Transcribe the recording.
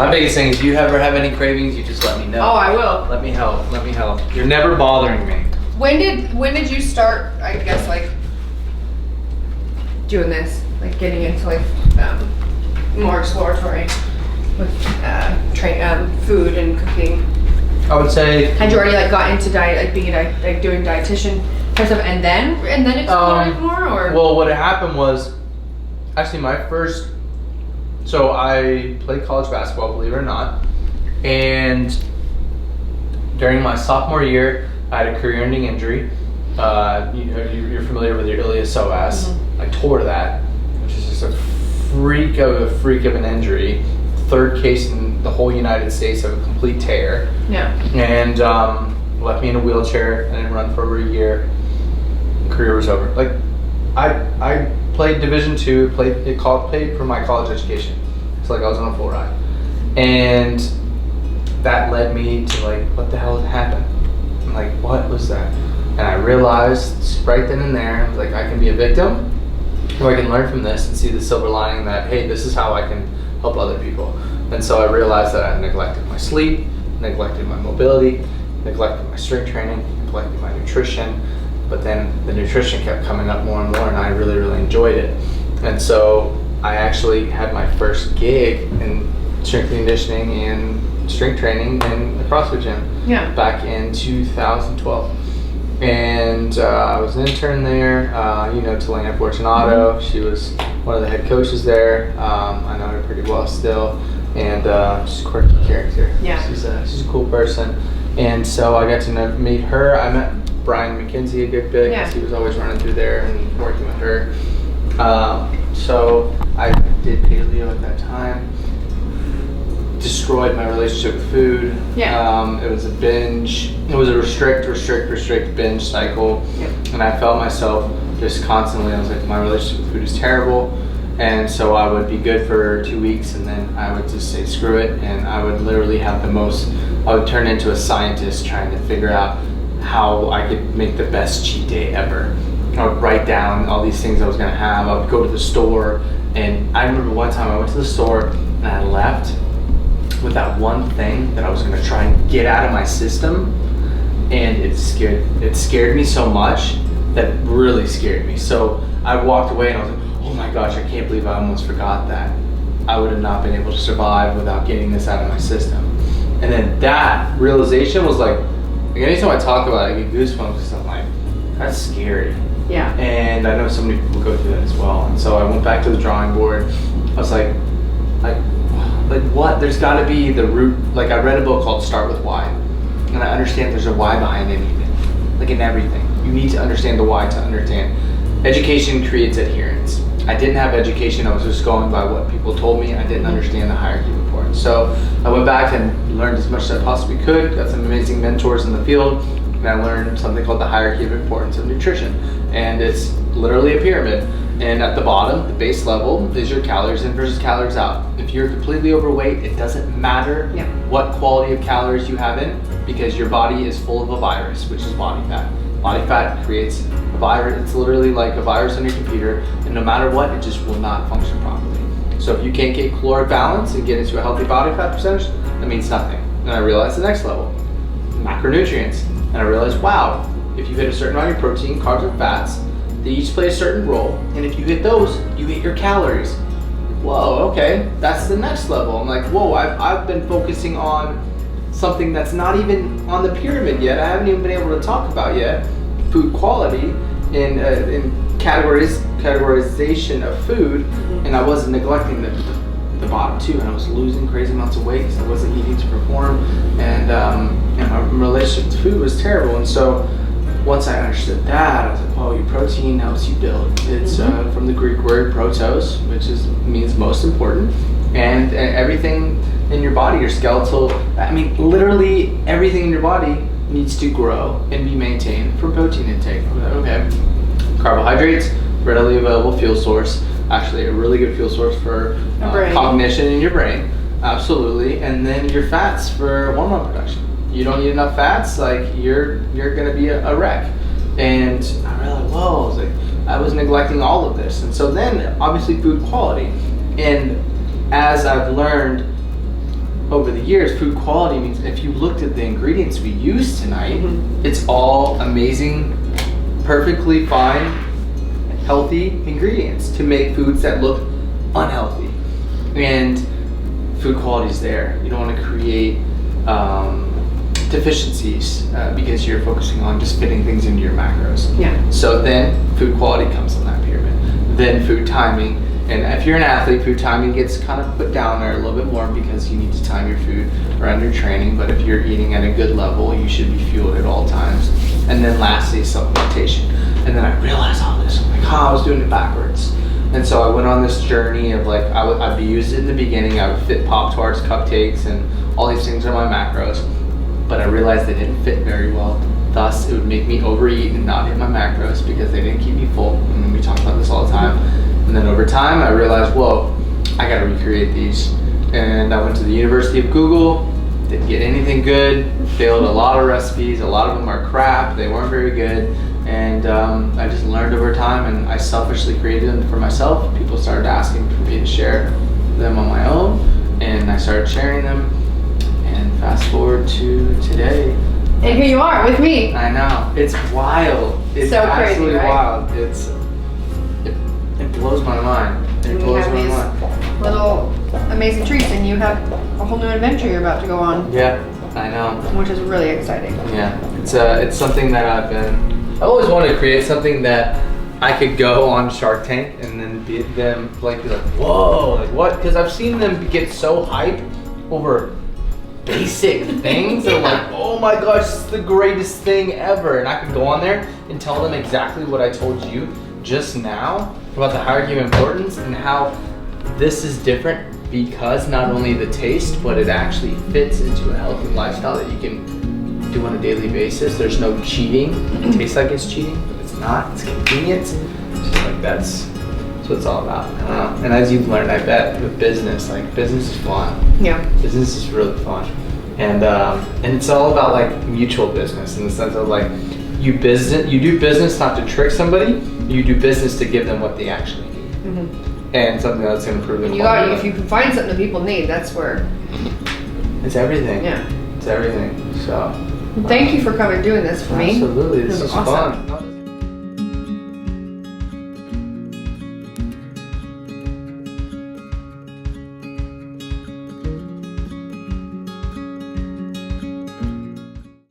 My biggest thing is, if you ever have any cravings, you just let me know. Oh, I will. Let me help. Let me help. You're never bothering me. When did you start, I guess, like, doing this? Like, getting into, like, more exploratory with food and cooking? I would say. Had you already, like, got into diet, like, being like doing dietitian type stuff, and then explored more, or? Well, what had happened was, actually, my first. So I played college basketball, believe it or not, and during my sophomore year, I had a career-ending injury. You're familiar with your iliopsoas. Mm-hmm. I tore that, which is just a freak of an injury. Third case in the whole United States of a complete tear. Yeah. And left me in a wheelchair. I didn't run for over a year. Career was over. Like, I played Division II. Played for my college education. It's like I was on a full ride, and that led me to, like, what the hell had happened? I'm like, what was that? And I realized right then and there, I was like, I can be a victim, or I can learn from this and see the silver lining that, hey, this is how I can help other people. And so I realized that I neglected my sleep, neglected my mobility, neglected my strength training, neglected my nutrition. But then the nutrition kept coming up more and more, and I really, really enjoyed it. And so I actually had my first gig in strength conditioning and strength training in the CrossFit gym back in 2012. And I was an intern there. Talena Fortunato, she was one of the head coaches there. I know her pretty well still, and she's a quirky character. Yeah. She's a cool person. And so I got to meet her. I met Brian McKenzie a good bit, because he was always running through there and working with her. So I did paleo at that time. Destroyed my relationship with food. It was a binge. It was a restrict binge cycle. And I felt myself just constantly, I was like, my relationship with food is terrible. And so I would be good for 2 weeks, and then I would just say screw it, and I would literally have I would turn into a scientist trying to figure out how I could make the best cheat day ever. I would write down all these things I was gonna have. I would go to the store, and I remember one time I went to the store and I left with that one thing that I was gonna try and get out of my system, and it scared me so much that really scared me. So I walked away and I was like, oh my gosh, I can't believe I almost forgot that. I would have not been able to survive without getting this out of my system. And then that realization was like anytime I talk about it, I get goosebumps, because I'm like, that's scary. Yeah. And I know so many people go through that as well. And so I went back to the drawing board. I was like what? There's got to be the root. Like, I read a book called Start With Why, and I understand there's a why behind anything, like in everything. You need to understand the why to understand. Education creates adherence. I didn't have education. I was just going by what people told me. I didn't understand the hierarchy of importance. So I went back and learned as much as I possibly could. Got some amazing mentors in the field, and I learned something called the hierarchy of importance of nutrition. And it's literally a pyramid. And at the bottom, the base level, is your calories in versus calories out. If you're completely overweight, it doesn't matter what quality of calories you have in, because your body is full of a virus, which is body fat. Body fat creates a virus. It's literally like a virus on your computer, and no matter what, it just will not function properly. So if you can't get caloric balance and get into a healthy body fat percentage, that means nothing. And I realized the next level, macronutrients. And I realized, wow, if you hit a certain amount of protein, carbs, and fats, they each play a certain role. And if you hit those, you hit your calories. Whoa, okay, that's the next level. I'm like, whoa, I've been focusing on something that's not even on the pyramid yet. I haven't even been able to talk about yet. Food quality in categorization of food, and I wasn't neglecting the bottom too, and I was losing crazy amounts of weight because I wasn't eating to perform, and my relationship to food was terrible. And so once I understood that, I was like, oh, your protein helps you build. It's from the Greek word protos, which means most important, and everything in your body, your skeletal, I mean, literally everything in your body needs to grow and be maintained from protein intake. Okay, carbohydrates, readily available fuel source, actually a really good fuel source for cognition in your brain, absolutely. And then your fats for hormone production. You don't eat enough fats, like you're gonna be a wreck. And I realized, whoa, I was neglecting all of this. And so then obviously food quality. And as I've learned over the years, food quality means if you looked at the ingredients we use tonight, it's all amazing, perfectly fine, healthy ingredients to make foods that look unhealthy. And food quality is there. You don't want to create deficiencies because you're focusing on just fitting things into your macros. Yeah. So then food quality comes on that pyramid. Then food timing. And if you're an athlete, food timing gets kind of put down there a little bit more because you need to time your food around your training. But if you're eating at a good level, you should be fueled at all times. And then lastly, supplementation. And then I realized all this. I'm like, oh, I was doing it backwards. And so I went on this journey of like, I'd be used in the beginning. I would fit Pop-Tarts, cupcakes, and all these things are my macros. But I realized they didn't fit very well. Thus, it would make me overeat and not hit my macros because they didn't keep me full. And we talk about this all the time. And then over time, I realized, whoa, I gotta recreate these. And I went to the University of Google, didn't get anything good, failed a lot of recipes, a lot of them are crap, they weren't very good. And I just learned over time, and I selfishly created them for myself. People started asking for me to share them on my own, and I started sharing them. And fast forward to today. And here you are with me. I know, it's wild. It's so crazy, absolutely right? wild. It blows my mind. It blows my mind. Little amazing treats, and you have a whole new adventure you're about to go on. Yeah, I know. Which is really exciting. Yeah, it's something that I've always wanted to create something that I could go on Shark Tank and then be like, whoa, like what? Because I've seen them get so hyped over basic things. They're like, oh my gosh, this is the greatest thing ever. And I could go on there and tell them exactly what I told you just now about the hierarchy of importance and how this is different because not only the taste, but it actually fits into a healthy lifestyle that you can do on a daily basis. There's no cheating. It tastes like it's cheating, but it's not. It's convenient. It's just like that's what it's all about. And as you've learned, I bet with business, like business is fun. Yeah. Business is really fun. And it's all about like mutual business in the sense of like you do business not to trick somebody, you do business to give them what they actually need. And something that's going to improve their If you can find something that people need, that's where it's everything. Yeah. It's everything. So thank you for coming and doing this for me. Absolutely. This is awesome. fun.